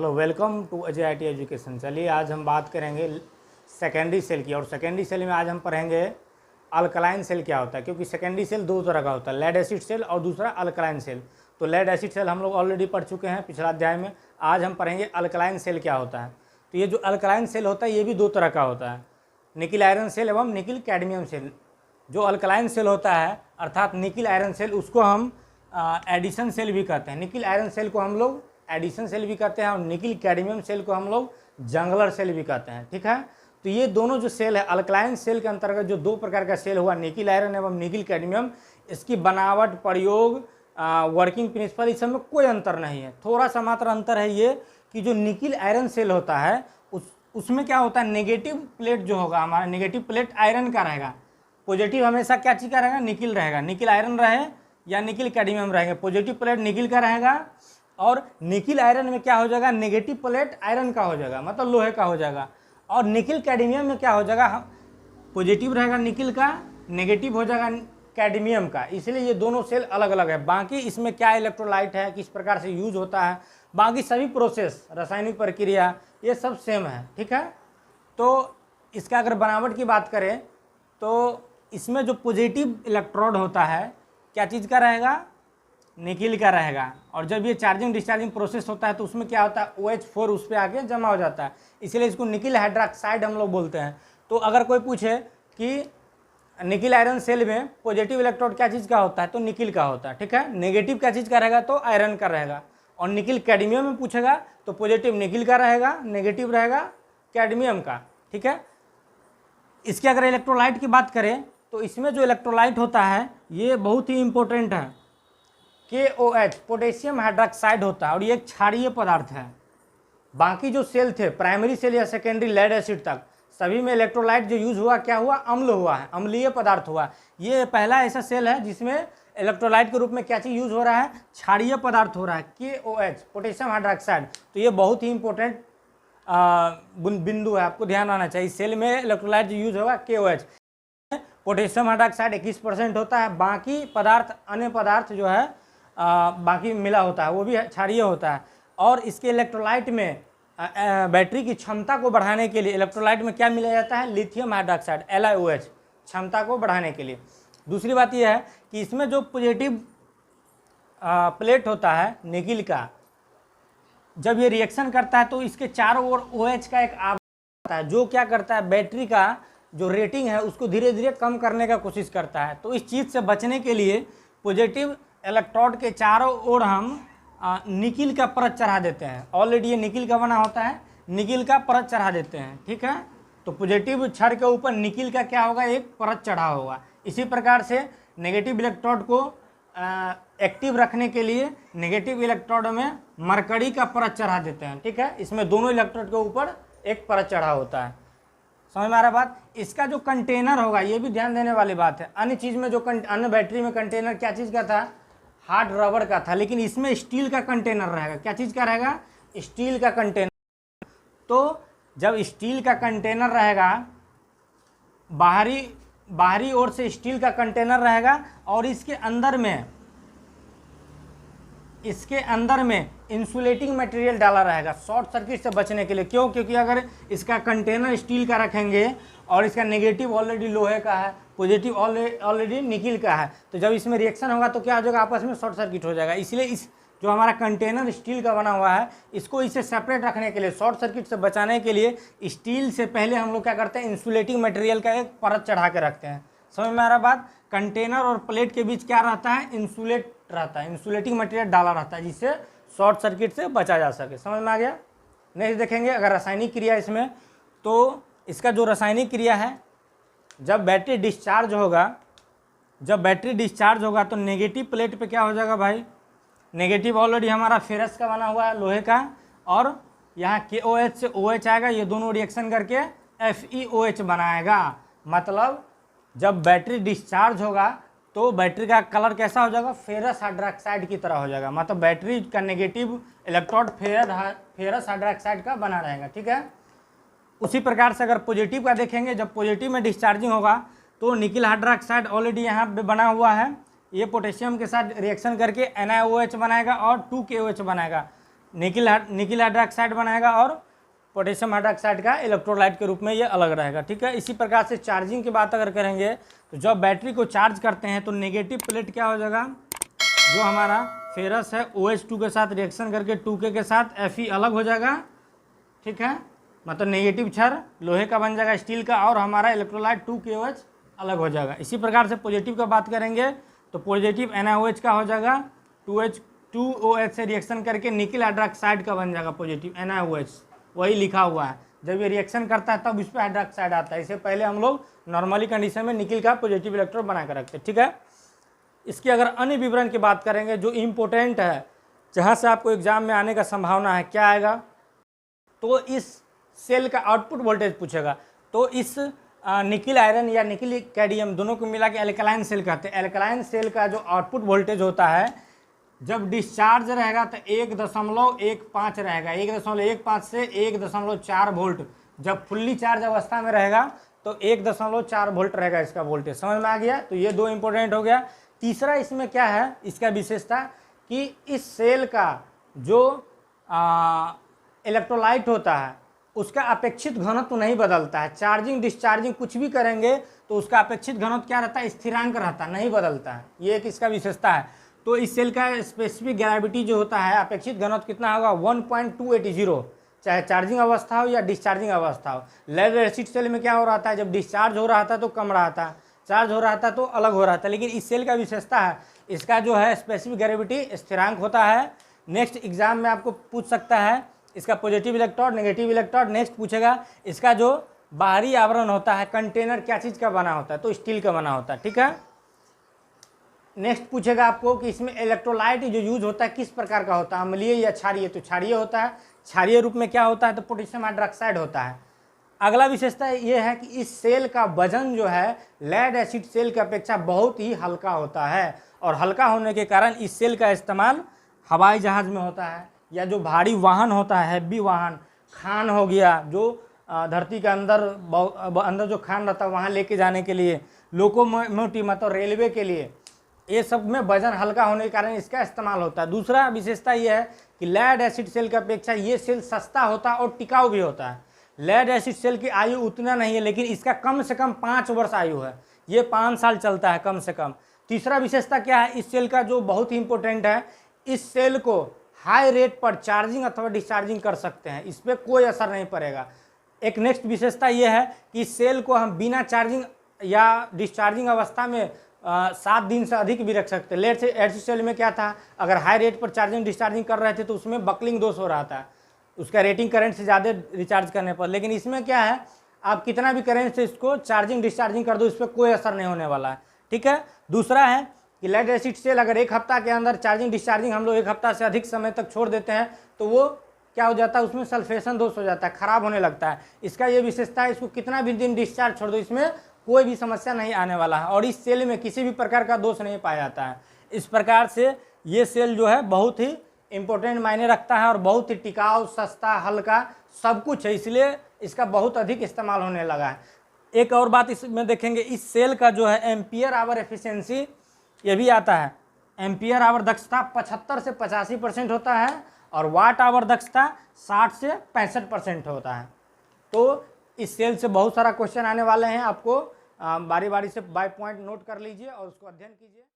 Hello, welcome to Ajay I T education. चलिए आज हम बात करेंगे सेकेंडरी सेल की। और सेकेंडरी सेल में आज हम पढ़ेंगे अल्कलाइन सेल क्या होता है, क्योंकि सेकेंडरी सेल दो तरह का होता है, लेड एसिड सेल और दूसरा अल्कलाइन सेल। तो लेड एसिड सेल हम लोग ऑलरेडी पढ़ चुके हैं पिछला अध्याय में। आज हम पढ़ेंगे अल्कलाइन सेल क्या होता है। तो ये जो अल्कलाइन सेल होता है ये भी दो तरह का होता है, निकिल आयरन सेल एवं निकिल कैडमियम सेल। जो अल्कलाइन सेल होता है अर्थात निकिल आयरन सेल, उसको हम एडिशन सेल भी कहते हैं। निकिल आयरन सेल को हम लोग एडिशन सेल भी कहते हैं और निकिल कैडमियम सेल को हम लोग जंगलर सेल भी कहते हैं। ठीक है, तो ये दोनों जो सेल है अल्कलाइन सेल के अंतर्गत जो दो प्रकार का सेल हुआ, निकिल आयरन एवं निकिल कैडमियम, इसकी बनावट, प्रयोग, वर्किंग प्रिंसिपल, इस सब में कोई अंतर नहीं है। थोड़ा सा मात्र अंतर है ये कि जो निकिल आयरन सेल होता है उसमें क्या होता है, नेगेटिव प्लेट जो होगा हमारा, नेगेटिव प्लेट आयरन का रहेगा, पॉजिटिव हमेशा क्या चीज़ का रहेगा, निकिल रहेगा। निकिल आयरन रहे या निकिल कैडमियम रहेंगे, पॉजिटिव प्लेट निकिल का रहेगा और निकिल आयरन में क्या हो जाएगा, नेगेटिव प्लेट आयरन का हो जाएगा, मतलब लोहे का हो जाएगा। और निकिल कैडमियम में क्या हो जाएगा, पॉजिटिव रहेगा निकिल का, नेगेटिव हो जाएगा कैडमियम का। इसलिए ये दोनों सेल अलग अलग है। बाकी इसमें क्या इलेक्ट्रोलाइट है, किस प्रकार से यूज होता है, बाकी सभी प्रोसेस, रासायनिक प्रक्रिया, ये सब सेम है। ठीक है, तो इसका अगर बनावट की बात करें तो इसमें जो पॉजिटिव इलेक्ट्रोड होता है क्या चीज़ का रहेगा, निकिल का रहेगा। और जब ये चार्जिंग डिस्चार्जिंग प्रोसेस होता है तो उसमें क्या होता है, OH4 उस पर आके जमा हो जाता है, इसलिए इसको निकिल हाइड्रोक्साइड हम लोग बोलते हैं। तो अगर कोई पूछे कि निकिल आयरन सेल में पॉजिटिव इलेक्ट्रोड क्या चीज़ का होता है, तो निकिल का होता है। ठीक है, नेगेटिव क्या चीज़ का रहेगा, तो आयरन का रहेगा। और निकिल कैडमियम में पूछेगा तो पॉजिटिव निकिल का रहेगा, नेगेटिव रहेगा कैडमियम का। ठीक है, इसके अगर इलेक्ट्रोलाइट की बात करें तो इसमें जो इलेक्ट्रोलाइट होता है ये बहुत ही इंपॉर्टेंट है, KOH, पोटेशियम हाइड्रोक्साइड होता है और ये एक क्षारीय पदार्थ है। बाकी जो सेल थे, प्राइमरी सेल या सेकेंडरी लेड एसिड तक, सभी में इलेक्ट्रोलाइट जो यूज हुआ क्या हुआ, अम्ल हुआ है, अम्लीय पदार्थ हुआ। ये पहला ऐसा सेल है जिसमें इलेक्ट्रोलाइट के रूप में क्या चीज़ यूज हो रहा है, क्षारीय पदार्थ हो रहा है, KOH, पोटेशियम हाइड्रोक्साइड। तो ये बहुत ही इंपॉर्टेंट बिंदु है, आपको ध्यान आना चाहिए। सेल में इलेक्ट्रोलाइट जो यूज होगा KOH, पोटेशियम हाइड्रोक्साइड 21% होता है, बाकी पदार्थ, अन्य पदार्थ जो है बाकी मिला होता है वो भी क्षारीय होता है। और इसके इलेक्ट्रोलाइट में बैटरी की क्षमता को बढ़ाने के लिए इलेक्ट्रोलाइट में क्या मिला जाता है, लिथियम हाइड्रोक्साइड, LiOH, क्षमता को बढ़ाने के लिए। दूसरी बात यह है कि इसमें जो पॉजिटिव प्लेट होता है निकिल का, जब ये रिएक्शन करता है तो इसके चारों ओर OH का एक आवरण होता है, जो क्या करता है, बैटरी का जो रेटिंग है उसको धीरे धीरे कम करने का कोशिश करता है। तो इस चीज़ से बचने के लिए पॉजिटिव इलेक्ट्रोड के चारों ओर हम निकिल का परत चढ़ा देते हैं। ऑलरेडी ये निकिल का बना होता है, निकिल का परत चढ़ा देते हैं। ठीक है, तो पॉजिटिव छड़ के ऊपर निकिल का क्या होगा, एक परत चढ़ा होगा। इसी प्रकार से नेगेटिव इलेक्ट्रोड को एक्टिव रखने के लिए नेगेटिव इलेक्ट्रोड में मरकरी का परत चढ़ा देते हैं। ठीक है, इसमें दोनों इलेक्ट्रोड के ऊपर एक परत चढ़ा होता है। समझ में आ रहा बात। इसका जो कंटेनर होगा ये भी ध्यान देने वाली बात है। अन्य चीज़ में जो अन्य बैटरी में कंटेनर क्या चीज़ का था, हार्ड रबर का था, लेकिन इसमें स्टील का कंटेनर रहेगा। क्या चीज़ का रहेगा, स्टील का कंटेनर। तो जब स्टील का कंटेनर रहेगा, बाहरी ओर से स्टील का कंटेनर रहेगा और इसके अंदर में इंसुलेटिंग मटेरियल डाला रहेगा शॉर्ट सर्किट से बचने के लिए। क्यों, क्योंकि अगर इसका कंटेनर स्टील का रखेंगे और इसका नेगेटिव ऑलरेडी लोहे का है, पॉजिटिव ऑलरेडी निकिल का है, तो जब इसमें रिएक्शन होगा तो क्या हो जाएगा, आपस में शॉर्ट सर्किट हो जाएगा। इसलिए इस जो हमारा कंटेनर स्टील का बना हुआ है, इसको इसे सेपरेट रखने के लिए, शॉर्ट सर्किट से बचाने के लिए, स्टील से पहले हम लोग क्या करते हैं, इंसुलेटिंग मटेरियल का एक परत चढ़ा के रखते हैं। समझ में आ रहा बात। कंटेनर और प्लेट के बीच क्या रहता है, इंसुलेट रहता है, इंसुलेटिंग मटेरियल डाला रहता है, जिससे शॉर्ट सर्किट से बचा जा सके। समझ में आ गया। नेक्स्ट देखेंगे अगर रासायनिक क्रिया इसमें, तो इसका जो रासायनिक क्रिया है, जब बैटरी डिस्चार्ज होगा तो नेगेटिव प्लेट पे क्या हो जाएगा भाई, नेगेटिव ऑलरेडी हमारा फेरस का बना हुआ है, लोहे का, और यहाँ KOH से OH आएगा, ये दोनों रिएक्शन करके FeOH बनाएगा। मतलब जब बैटरी डिस्चार्ज होगा तो बैटरी का कलर कैसा हो जाएगा, फेरस हाइड्रोक्साइड की तरह हो जाएगा। मतलब बैटरी का नेगेटिव इलेक्ट्रोड फेरस हाइड्रोक्साइड का बना रहेगा। ठीक है, उसी प्रकार से अगर पॉजिटिव का देखेंगे, जब पॉजिटिव में डिस्चार्जिंग होगा तो निकिल हाइड्रोक्साइड ऑलरेडी यहाँ पे बना हुआ है, ये पोटेशियम के साथ रिएक्शन करके NiOH बनाएगा और 2KOH बनाएगा। निकिल हाइड्रोक्साइड बनाएगा और पोटेशियम हाइड्रोक्साइड का इलेक्ट्रोलाइट के रूप में ये अलग रहेगा। ठीक है, इसी प्रकार से चार्जिंग की बात अगर करेंगे तो जब बैटरी को चार्ज करते हैं तो नेगेटिव प्लेट क्या हो जाएगा, जो हमारा फेरस है OH2 के साथ रिएक्शन करके 2K के साथ Fe अलग हो जाएगा। ठीक है, मतलब नेगेटिव क्षार लोहे का बन जाएगा स्टील का, और हमारा इलेक्ट्रोलाइट 2KOH अलग हो जाएगा। इसी प्रकार से पॉजिटिव का बात करेंगे तो पॉजिटिव NaOH का हो जाएगा 2OH से रिएक्शन करके निकिल हाइड्रोक्साइड का बन जाएगा पॉजिटिव NaOH, वही लिखा हुआ है। जब ये रिएक्शन करता है तब इस पर हाइड्रोक्साइड आता है। इससे पहले हम लोग नॉर्मली कंडीशन में निकिल का पॉजिटिव इलेक्ट्रोड बना कर रखते हैं। ठीक है, इसकी अगर अन्य विवरण की बात करेंगे जो इम्पोर्टेंट है, जहाँ से आपको एग्जाम में आने का संभावना है, क्या आएगा, तो इस सेल का आउटपुट वोल्टेज पूछेगा। तो इस निकिल आयरन या निकिल कैडमियम दोनों को मिला के एल्कलाइन सेल कहते हैं। एल्कलाइन सेल का जो आउटपुट वोल्टेज होता है जब डिस्चार्ज रहेगा तो 1.15 रहेगा, 1.15 से 1.4 वोल्ट। जब फुल्ली चार्ज अवस्था में रहेगा तो 1.4 वोल्ट रहेगा इसका वोल्टेज। समझ में आ गया? तो ये दो इंपॉर्टेंट हो गया। तीसरा इसमें क्या है, इसका विशेषता कि इस सेल का जो इलेक्ट्रोलाइट होता है उसका अपेक्षित घनत्व नहीं बदलता है। चार्जिंग डिस्चार्जिंग कुछ भी करेंगे तो उसका अपेक्षित घनत्व क्या रहता है, स्थिरांक रहता है, नहीं बदलता है। ये एक इसका विशेषता है। तो इस सेल का स्पेसिफिक ग्रेविटी जो होता है, अपेक्षित घनत्व कितना होगा, 1.280, चाहे चार्जिंग अवस्था हो या डिस्चार्जिंग अवस्था हो। लेड एसिड सेल में क्या हो रहा था, जब डिस्चार्ज हो रहा था तो कम रहा था, चार्ज हो रहा था तो अलग हो रहा था। लेकिन इस सेल का विशेषता है, इसका जो है स्पेसिफिक ग्रेविटी स्थिरांक होता है। नेक्स्ट एग्जाम में आपको पूछ सकता है इसका positive electrode, negative electrode. Next पूछेगा इसका जो बाहरी आवरण होता है, कंटेनर क्या चीज़ का बना होता है, तो स्टील का बना होता है। ठीक है, नेक्स्ट पूछेगा आपको कि इसमें इलेक्ट्रोलाइट जो यूज होता है किस प्रकार का होता है, अम्लीय या क्षारीय, तो क्षारीय होता है। क्षारीय रूप में क्या होता है, तो पोटेशियम हाइड्रोक्साइड होता है। अगला विशेषता ये है कि इस सेल का वजन जो है लेड एसिड सेल की अपेक्षा बहुत ही हल्का होता है, और हल्का होने के कारण इस सेल का इस्तेमाल हवाई जहाज़ में होता है, या जो भारी वाहन होता है, हैवी वाहन, खान हो गया, जो धरती के अंदर जो खान रहता है वहाँ लेके जाने के लिए, लोकोमोटिव मतलब रेलवे के लिए, ये सब में वजन हल्का होने के कारण इसका इस्तेमाल होता है। दूसरा विशेषता ये है कि लेड एसिड सेल की अपेक्षा ये सेल सस्ता होता है और टिकाऊ भी होता है। लेड एसिड सेल की आयु उतना नहीं है, लेकिन इसका कम से कम 5 वर्ष आयु है, ये 5 साल चलता है कम से कम। तीसरा विशेषता क्या है इस सेल का, जो बहुत ही इंपॉर्टेंट है, इस सेल को हाई रेट पर चार्जिंग अथवा डिस्चार्जिंग कर सकते हैं, इस पर कोई असर नहीं पड़ेगा। एक नेक्स्ट विशेषता ये है कि इस सेल को हम बिना चार्जिंग या डिस्चार्जिंग अवस्था में 7 दिन से अधिक भी रख सकते हैं। लेड एसिड सेल में क्या था, अगर हाई रेट पर चार्जिंग डिस्चार्जिंग कर रहे थे तो उसमें बकलिंग दोष हो रहा था, उसका रेटिंग करंट से ज़्यादा रिचार्ज करने पर। लेकिन इसमें क्या है, आप कितना भी करंट से इसको चार्जिंग डिस्चार्जिंग कर दो, इस पर कोई असर नहीं होने वाला है। ठीक है, दूसरा है कि लेड एसिड सेल अगर 1 हफ्ता के अंदर चार्जिंग डिस्चार्जिंग हम लोग 1 हफ्ता से अधिक समय तक छोड़ देते हैं तो वो क्या हो जाता है, उसमें सल्फेशन दोष हो जाता है, ख़राब होने लगता है। इसका ये विशेषता है, इसको कितना भी दिन डिस्चार्ज छोड़ दो इसमें कोई भी समस्या नहीं आने वाला है, और इस सेल में किसी भी प्रकार का दोष नहीं पाया जाता है। इस प्रकार से ये सेल जो है बहुत ही इंपॉर्टेंट मायने रखता है और बहुत ही टिकाऊ, सस्ता, हल्का सब कुछ है, इसलिए इसका बहुत अधिक इस्तेमाल होने लगा है। एक और बात इसमें देखेंगे, इस सेल का जो है एम्पियर आवर एफिशिएंसी ये भी आता है। एम्पियर आवर दक्षता 75 से 85% होता है, और वाट आवर दक्षता 60 से 65% होता है। तो इस सेल से बहुत सारा क्वेश्चन आने वाले हैं, आपको बारी बारी से बाय पॉइंट नोट कर लीजिए और उसको अध्ययन कीजिए।